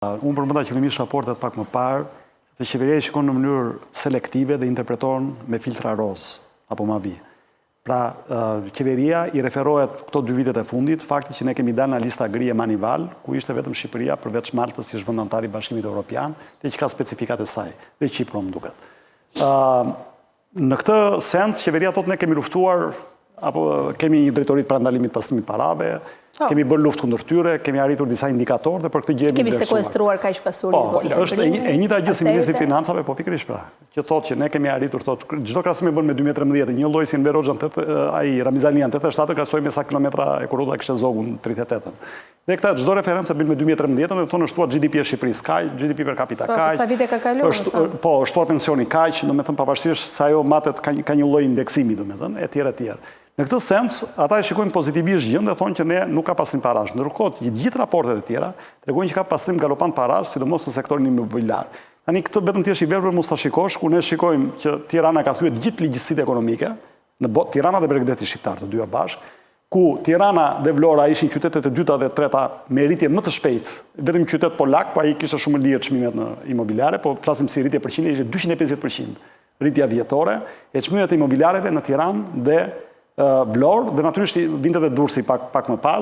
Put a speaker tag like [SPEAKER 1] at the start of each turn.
[SPEAKER 1] Unë përmenda qëllimisht raportet pak më parë, dhe qeveria i shikon në mënyrë selektive dhe interpreton me filtra roz, apo ma vi. Pra, qeveria i referohet këto 2 vitet e fundit, fakti që ne kemi dalë në lista gri e Manival, ku ishte vetëm Shqipëria, përveç Maltës që është vëndëtar i Bashkimit Evropian, dhe që ka specifikat e saj, dhe Qipro më duket. Në këtë sens, qeveria thotë ne kemi luftuar, apo kemi një drejtorit për ndalimit pastrimit parave, kemi bërë luftë kundër tyre, kemi arritur disa indikatorë dhe për këtë gjë
[SPEAKER 2] kemi sekuestruar kaq pasuri.
[SPEAKER 1] Është e njëjta gjë si ministri i financave, po pikërisht pra. Që thotë që ne kemi arritur çdo krahasim e bën me 2013, një lloj si Enver Hoxha ai Ramizanian 87 krahasoi me sa kilometra e kurrë kishte zogun 38-ën. Dhe këta çdo referencë bën me 2013 dhe thonë shtuar GDP e Shqipërisë kaq, GDP per capita kaq.
[SPEAKER 2] Sa vite ka kaluar?
[SPEAKER 1] Po, shtuar pensioni kaq, domethënë pavarësisht se ajo matet ka një lloj indeksimi domethënë, etj. Në këtë sens, ata e shikojnë pozitivisht gjën dhe thonë që ne nuk ka pastrim parash. Ndërkohë, gjithë raportet e tjera tregojnë që ka pastrim galopant parash, sidomos në sektorin imobiliar. Tani këtë vetëm thjesht i verbër mos ta shikosh, ku ne shikojmë që Tirana ka thyer gjithë ligjësitë ekonomike, në botë Tirana dhe Bregdeti shqiptar, të dyja bashkë, ku Tirana dhe Vlora ishin qytetet e dyta dhe treta me rritje më të shpejtë, vetëm qytet polak, pa i kishte shumë lirë çmimet në imobiliare, po flasim si rritje përqindje ishte 250% rritja vjetore e çmimet e imobiliareve në Tiranë dhe Vlorë, dhe natyrisht vinte dhe Durrësi pak më pas,